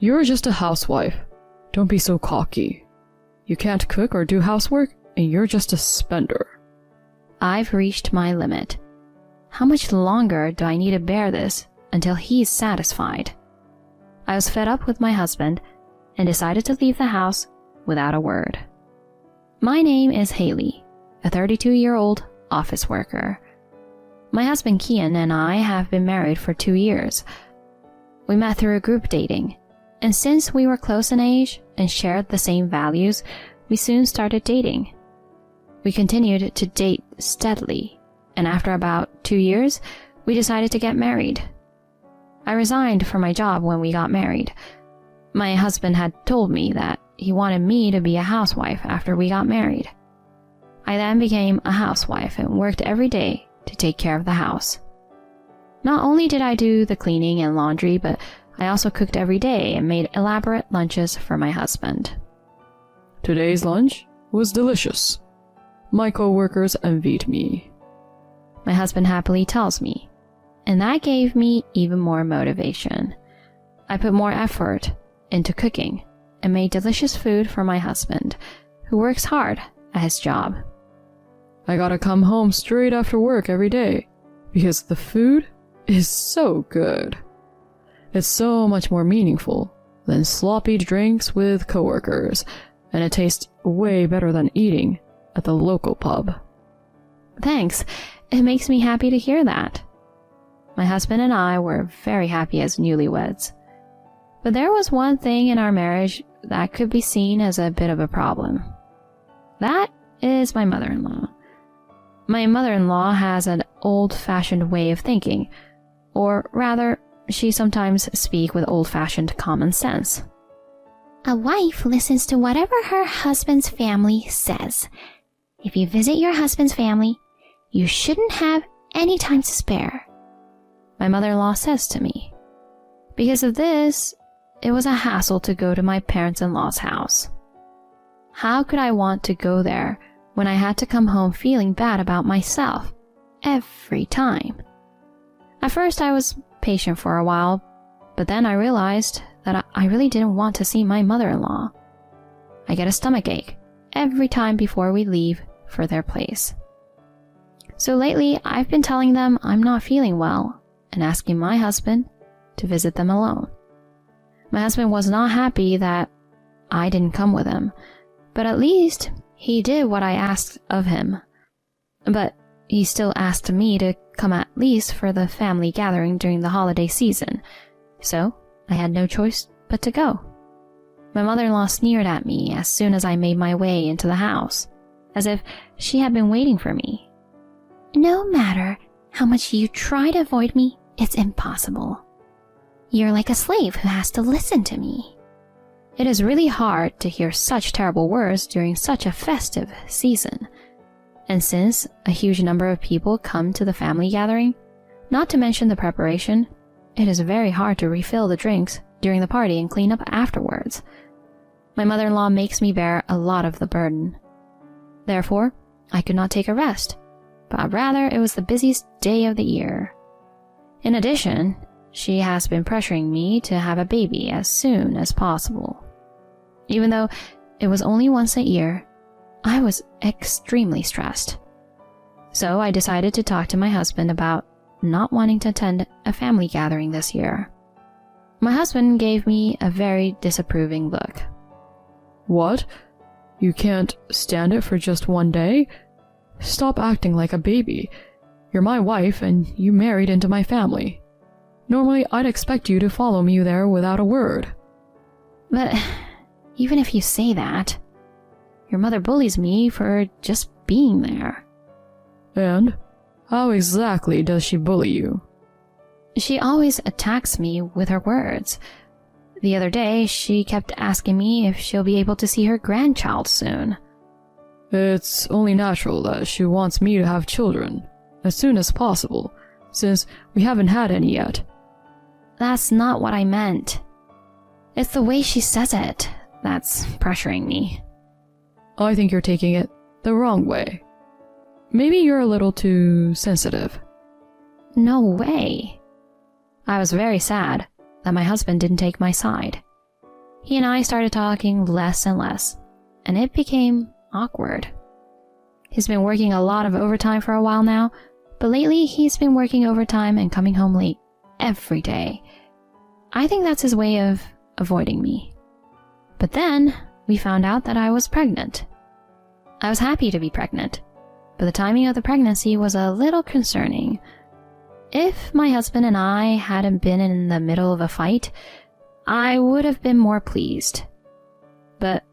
You're just a housewife. Don't be so cocky. You can't cook or do housework, and you're just a spender. I've reached my limit. How much longer do I need to bear this until he's satisfied? I was fed up with my husband and decided to leave the house without a word. My name is Haley, a 32-year-old office worker. My husband Kian and I have been married for 2 years. We met through group dating, and since we were close in age and shared the same values, we soon started dating. We continued to date steadily, and after about 2 years, we decided to get married. I resigned from my job when we got married. My husband had told me that he wanted me to be a housewife after we got married. I then became a housewife and worked every day to take care of the house. Not only did I do the cleaning and laundry, but I also cooked every day and made elaborate lunches for my husband. Today's lunch was delicious. My co-workers envied me. My husband happily tells me, and that gave me even more motivation. I put more effort into cooking and made delicious food for my husband, who works hard at his job. I gotta come home straight after work every day because the food is so good. It's so much more meaningful than sloppy drinks with coworkers, and it tastes way better than eating at the local pub. Thanks. It makes me happy to hear that. My husband and I were very happy as newlyweds. But there was one thing in our marriage that could be seen as a bit of a problem. That is my mother-in-law. My mother-in-law has an old-fashioned way of thinking, or rather, she sometimes speaks with old-fashioned common sense. A wife listens to whatever her husband's family says. If you visit your husband's family, you shouldn't have any time to spare. My mother-in-law says to me. Because of this, it was a hassle to go to my parents-in-law's house. How could I want to go there when I had to come home feeling bad about myself every time? At first I was patient for a while, but then I realized that I really didn't want to see my mother-in-law. I get a stomachache every time before we leave for their place. So lately I've been telling them I'm not feeling well and asking my husband to visit them alone. My husband was not happy that I didn't come with him, but at least he did what I asked of him. But he still asked me to come at least for the family gathering during the holiday season, so I had no choice but to go. My mother-in-law sneered at me as soon as I made my way into the house, as if she had been waiting for me. No matter how much you try to avoid me, it's impossible. You're like a slave who has to listen to me. It is really hard to hear such terrible words during such a festive season. And since a huge number of people come to the family gathering, not to mention the preparation, it is very hard to refill the drinks during the party and clean up afterwards. My mother-in-law makes me bear a lot of the burden. Therefore, I could not take a rest, but rather it was the busiest day of the year. In addition, she has been pressuring me to have a baby as soon as possible. Even though it was only once a year, I was extremely stressed. So I decided to talk to my husband about not wanting to attend a family gathering this year. My husband gave me a very disapproving look. What? You can't stand it for just one day? Stop acting like a baby. You're my wife and you married into my family. Normally, I'd expect you to follow me there without a word. But even if you say that, your mother bullies me for just being there. And how exactly does she bully you? She always attacks me with her words. The other day, she kept asking me if she'll be able to see her grandchild soon. It's only natural that she wants me to have children as soon as possible, since we haven't had any yet. That's not what I meant. It's the way she says it that's pressuring me. I think you're taking it the wrong way. Maybe you're a little too sensitive. No way. I was very sad that my husband didn't take my side. He and I started talking less and less, and it became awkward. He's been working a lot of overtime for a while now, but lately he's been working overtime and coming home late every day. I think that's his way of avoiding me. But then we found out that I was pregnant. I was happy to be pregnant, but the timing of the pregnancy was a little concerning. If my husband and I hadn't been in the middle of a fight, I would have been more pleased. But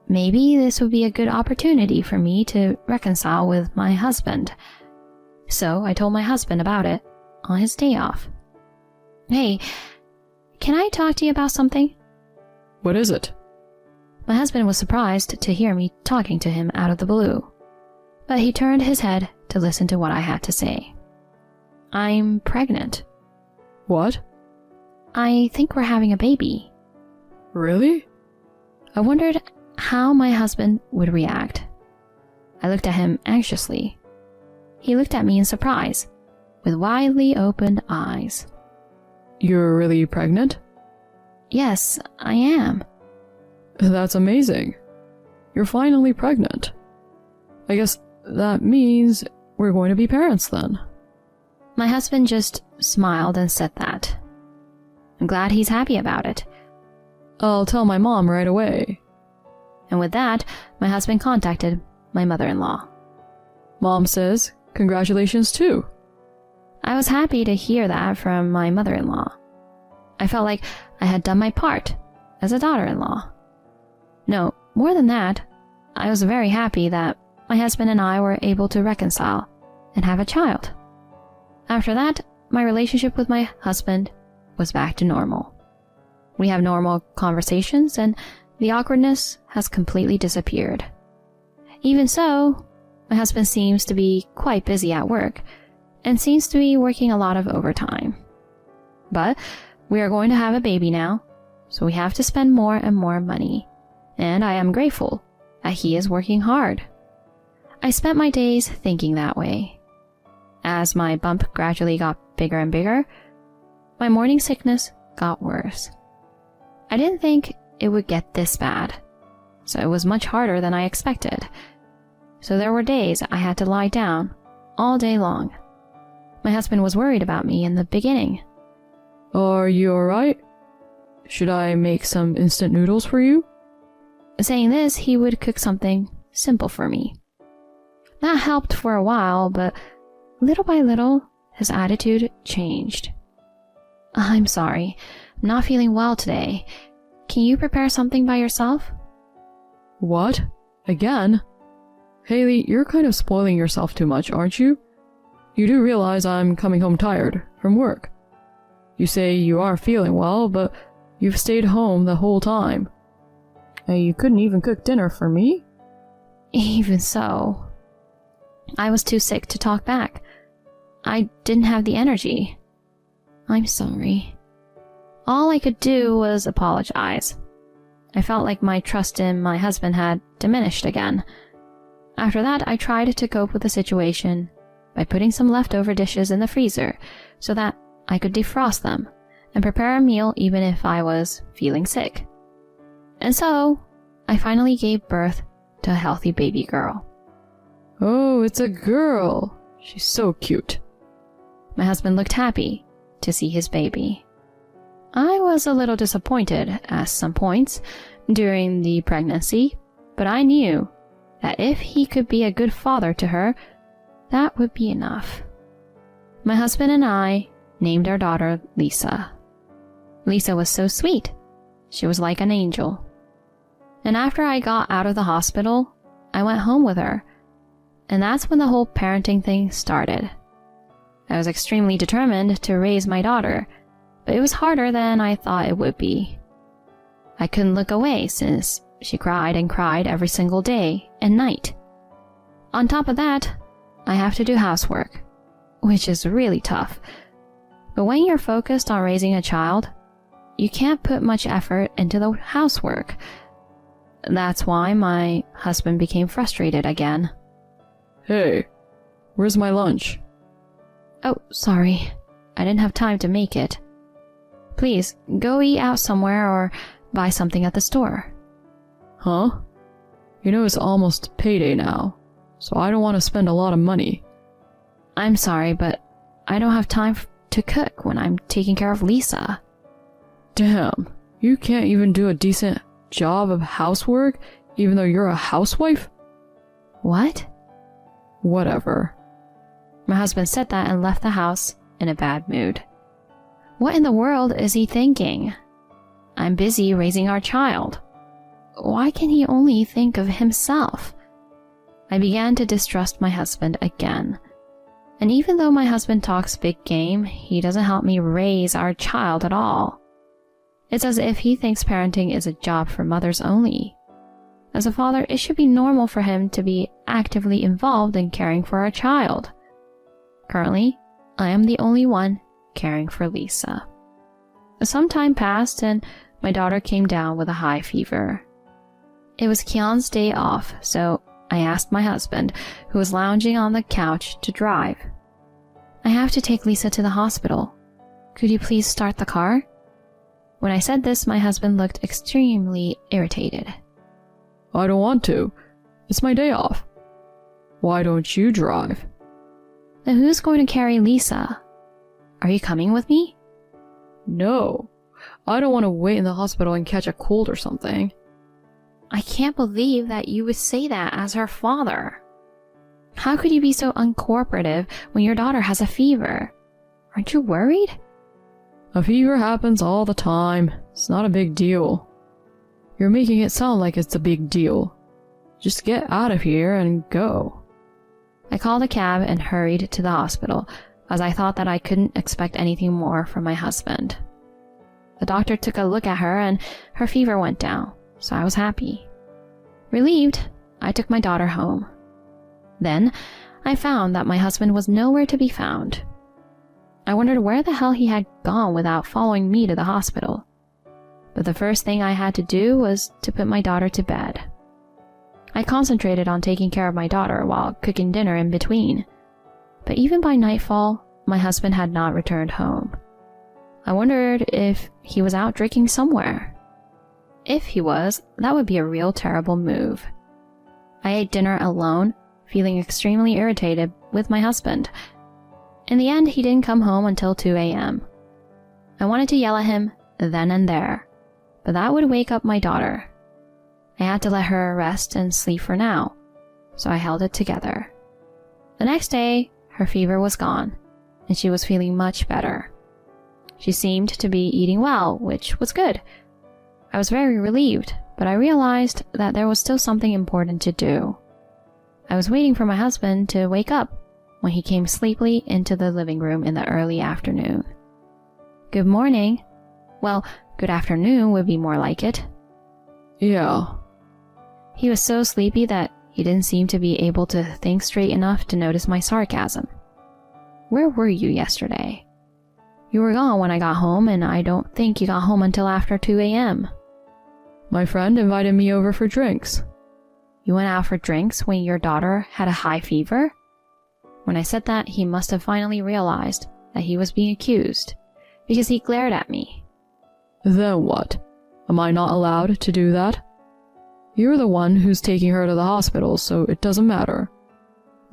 maybe this would be a good opportunity for me to reconcile with my husband. So I told my husband about it on his day off. Hey, can I talk to you about something? What is it? My husband was surprised to hear me talking to him out of the blue, but he turned his head to listen to what I had to say. I'm pregnant. What? I think we're having a baby. Really? I wondered how my husband would react. I looked at him anxiously. He looked at me in surprise, with widely opened eyes. You're really pregnant? Yes, I am. That's amazing. You're finally pregnant. I guess that means we're going to be parents then. My husband just smiled and said that. I'm glad he's happy about it. I'll tell my mom right away. And with that, my husband contacted my mother-in-law. Mom says congratulations too. I was happy to hear that from my mother-in-law. I felt like I had done my part as a daughter-in-law. No, more than that, I was very happy that my husband and I were able to reconcile and have a child. After that, my relationship with my husband was back to normal. We have normal conversations and the awkwardness has completely disappeared. Even so, my husband seems to be quite busy at work and seems to be working a lot of overtime. But we are going to have a baby now, so we have to spend more and more money, and I am grateful that he is working hard. I spent my days thinking that way. As my bump gradually got bigger and bigger, my morning sickness got worse. I didn't think it would get this bad, so it was much harder than I expected. So there were days I had to lie down all day long. My husband was worried about me in the beginning. Are you alright? Should I make some instant noodles for you? Saying this, he would cook something simple for me. That helped for a while, but little by little, his attitude changed. I'm sorry, I'm not feeling well today. Can you prepare something by yourself? What? Again? Haley, you're kind of spoiling yourself too much, aren't you? You do realize I'm coming home tired from work. You say you are feeling well, but you've stayed home the whole time. And you couldn't even cook dinner for me? Even so, I was too sick to talk back. I didn't have the energy. I'm sorry. All I could do was apologize. I felt like my trust in my husband had diminished again. After that, I tried to cope with the situation by putting some leftover dishes in the freezer so that I could defrost them and prepare a meal even if I was feeling sick. And so, I finally gave birth to a healthy baby girl. Oh, it's a girl. She's so cute. My husband looked happy to see his baby. I was a little disappointed at some points during the pregnancy, but I knew that if he could be a good father to her, that would be enough. My husband and I named our daughter Lisa. Lisa was so sweet. She was like an angel. And after I got out of the hospital, I went home with her. And that's when the whole parenting thing started. I was extremely determined to raise my daughter, but it was harder than I thought it would be. I couldn't look away since she cried and cried every single day and night. On top of that, I have to do housework, which is really tough. But when you're focused on raising a child, you can't put much effort into the housework. That's why my husband became frustrated again. Hey, where's my lunch? Oh, sorry. I didn't have time to make it. Please, go eat out somewhere or buy something at the store. Huh? You know it's almost payday now, so I don't want to spend a lot of money. I'm sorry, but I don't have time to cook when I'm taking care of Lisa. Damn, you can't even do a decent job of housework even though you're a housewife? What? Whatever. My husband said that and left the house in a bad mood. What in the world is he thinking? I'm busy raising our child. Why can he only think of himself? I began to distrust my husband again. And even though my husband talks big game, he doesn't help me raise our child at all. It's as if he thinks parenting is a job for mothers only. As a father, it should be normal for him to be actively involved in caring for our child. Currently, I am the only one caring for Lisa. Some time passed and my daughter came down with a high fever. It was Kian's day off, so I asked my husband, who was lounging on the couch, to drive. I have to take Lisa to the hospital. Could you please start the car? When I said this, my husband looked extremely irritated. I don't want to. It's my day off. Why don't you drive? Then who's going to carry Lisa? Are you coming with me? No. I don't want to wait in the hospital and catch a cold or something. I can't believe that you would say that as her father. How could you be so uncooperative when your daughter has a fever? Aren't you worried? A fever happens all the time. It's not a big deal. You're making it sound like it's a big deal. Just get out of here and go. I called a cab and hurried to the hospital, as I thought that I couldn't expect anything more from my husband. The doctor took a look at her and her fever went down, so I was happy. Relieved, I took my daughter home. Then, I found that my husband was nowhere to be found. I wondered where the hell he had gone without following me to the hospital. But the first thing I had to do was to put my daughter to bed. I concentrated on taking care of my daughter while cooking dinner in between. But even by nightfall, my husband had not returned home. I wondered if he was out drinking somewhere. If he was, that would be a real terrible move. I ate dinner alone, feeling extremely irritated with my husband. In the end, he didn't come home until 2 a.m. I wanted to yell at him then and there, but that would wake up my daughter. I had to let her rest and sleep for now, so I held it together. The next day, her fever was gone, and she was feeling much better. She seemed to be eating well, which was good. I was very relieved, but I realized that there was still something important to do. I was waiting for my husband to wake up when he came sleepily into the living room in the early afternoon. Good morning. Well, good afternoon would be more like it. Yeah. He was so sleepy that he didn't seem to be able to think straight enough to notice my sarcasm. Where were you yesterday? You were gone when I got home, and I don't think you got home until after 2 a.m. My friend invited me over for drinks. You went out for drinks when your daughter had a high fever? When I said that, he must have finally realized that he was being accused, because he glared at me. Then what? Am I not allowed to do that? You're the one who's taking her to the hospital, so it doesn't matter.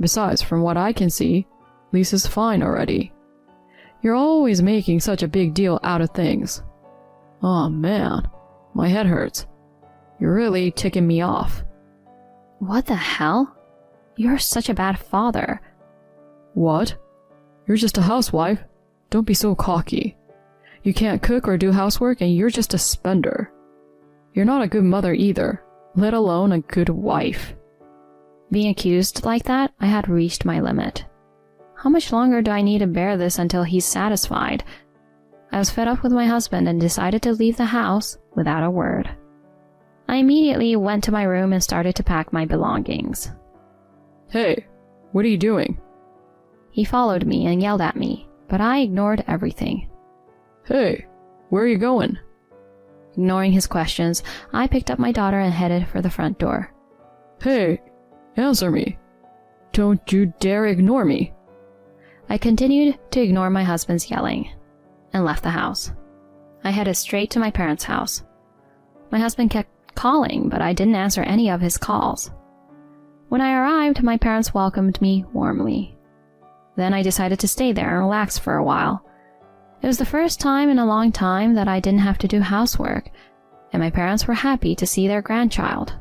Besides, from what I can see, Lisa's fine already. You're always making such a big deal out of things. Oh man, my head hurts. You're really ticking me off. What the hell? You're such a bad father. What? You're just a housewife. Don't be so cocky. You can't cook or do housework and you're just a spender. You're not a good mother either, let alone a good wife. Being accused like that, I had reached my limit. How much longer do I need to bear this until he's satisfied? I was fed up with my husband and decided to leave the house without a word. I immediately went to my room and started to pack my belongings. Hey, what are you doing? He followed me and yelled at me, but I ignored everything. Hey, where are you going? Ignoring his questions, I picked up my daughter and headed for the front door. Hey, answer me. Don't you dare ignore me. I continued to ignore my husband's yelling and left the house. I headed straight to my parents' house. My husband kept calling, but I didn't answer any of his calls. When I arrived, my parents welcomed me warmly. Then I decided to stay there and relax for a while. It was the first time in a long time that I didn't have to do housework, and my parents were happy to see their grandchild.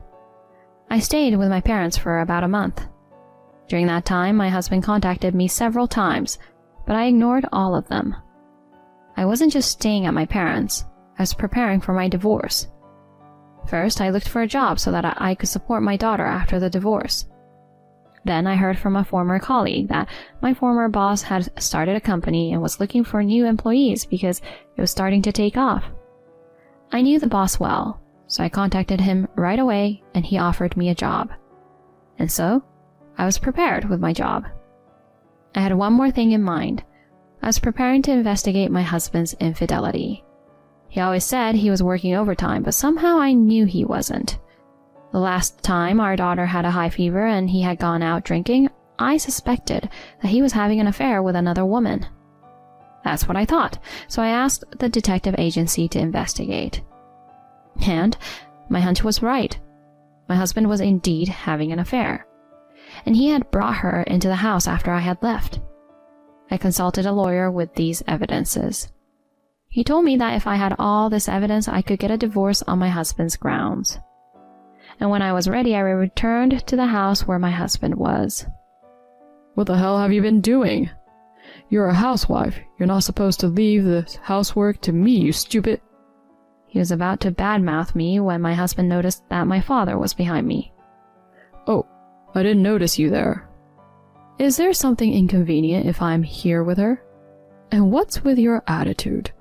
I stayed with my parents for about a month. During that time, my husband contacted me several times, but I ignored all of them. I wasn't just staying at my parents', I was preparing for my divorce. First, I looked for a job so that I could support my daughter after the divorce. Then I heard from a former colleague that my former boss had started a company and was looking for new employees because it was starting to take off. I knew the boss well, so I contacted him right away and he offered me a job. And so, I was prepared with my job. I had one more thing in mind. I was preparing to investigate my husband's infidelity. He always said he was working overtime, but somehow I knew he wasn't. The last time our daughter had a high fever and he had gone out drinking, I suspected that he was having an affair with another woman. That's what I thought, so I asked the detective agency to investigate. And my hunch was right. My husband was indeed having an affair, and he had brought her into the house after I had left. I consulted a lawyer with these evidences. He told me that if I had all this evidence, I could get a divorce on my husband's grounds. And when I was ready, I returned to the house where my husband was. What the hell have you been doing? You're a housewife. You're not supposed to leave the housework to me, you stupid. He was about to badmouth me when my husband noticed that my father was behind me. Oh, I didn't notice you there. Is there something inconvenient if I'm here with her? And what's with your attitude?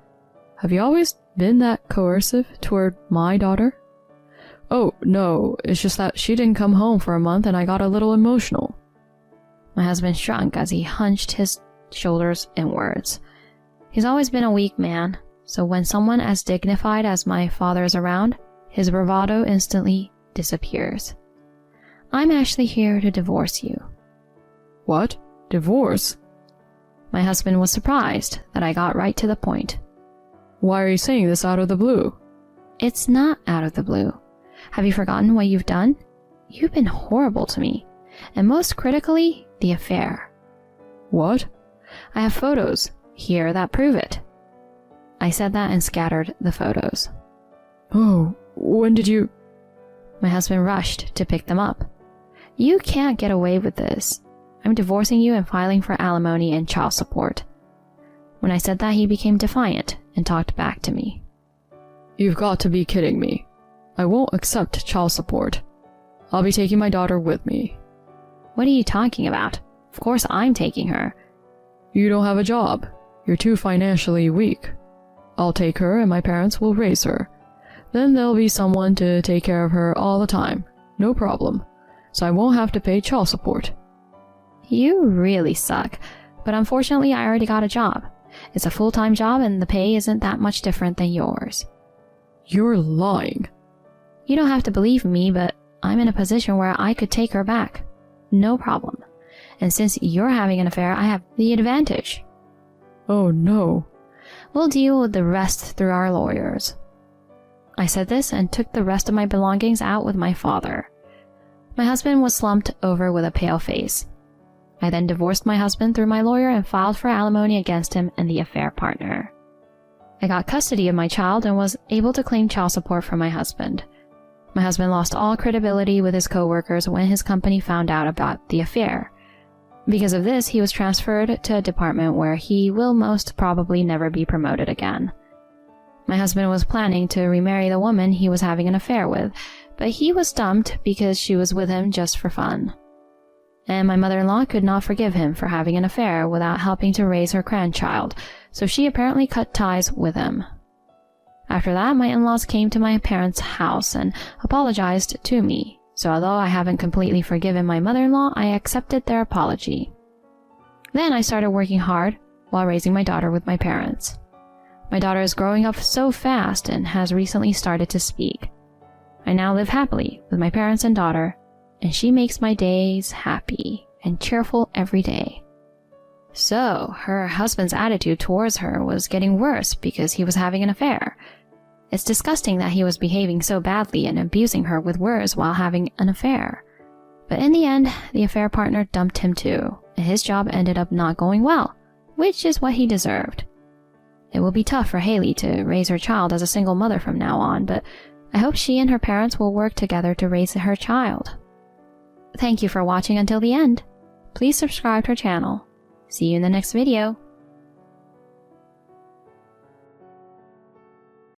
Have you always been that coercive toward my daughter? Oh, no, it's just that she didn't come home for a month and I got a little emotional. My husband shrunk as he hunched his shoulders inwards. He's always been a weak man, so when someone as dignified as my father is around, his bravado instantly disappears. I'm actually here to divorce you. What? Divorce? My husband was surprised that I got right to the point. Why are you saying this out of the blue? It's not out of the blue. Have you forgotten what you've done? You've been horrible to me, and most critically, the affair. What? I have photos here that prove it. I said that and scattered the photos. Oh, when did you... My husband rushed to pick them up. You can't get away with this. I'm divorcing you and filing for alimony and child support. When I said that, he became defiant and talked back to me. You've got to be kidding me. I won't accept child support. I'll be taking my daughter with me. What are you talking about? Of course I'm taking her. You don't have a job. You're too financially weak. I'll take her and my parents will raise her. Then there'll be someone to take care of her all the time. No problem. So I won't have to pay child support. You really suck. But unfortunately, I already got a job. It's a full-time job and the pay isn't that much different than yours. You're lying. You don't have to believe me, but I'm in a position where I could take her back. No problem. And since you're having an affair, I have the advantage. Oh no. We'll deal with the rest through our lawyers. I said this and took the rest of my belongings out with my father. My husband was slumped over with a pale face. I then divorced my husband through my lawyer and filed for alimony against him and the affair partner. I got custody of my child and was able to claim child support from my husband. My husband lost all credibility with his coworkers when his company found out about the affair. Because of this, he was transferred to a department where he will most probably never be promoted again. My husband was planning to remarry the woman he was having an affair with, but he was dumped because she was with him just for fun. And my mother-in-law could not forgive him for having an affair without helping to raise her grandchild, so she apparently cut ties with him. After that, my in-laws came to my parents' house and apologized to me, so although I haven't completely forgiven my mother-in-law, I accepted their apology. Then I started working hard while raising my daughter with my parents. My daughter is growing up so fast and has recently started to speak. I now live happily with my parents and daughter, and she makes my days happy and cheerful every day. So, her husband's attitude towards her was getting worse because he was having an affair. It's disgusting that he was behaving so badly and abusing her with words while having an affair. But in the end, the affair partner dumped him too, and his job ended up not going well, which is what he deserved. It will be tough for Haley to raise her child as a single mother from now on, but I hope she and her parents will work together to raise her child. Thank you for watching until the end. Please subscribe to our channel. See you in the next video.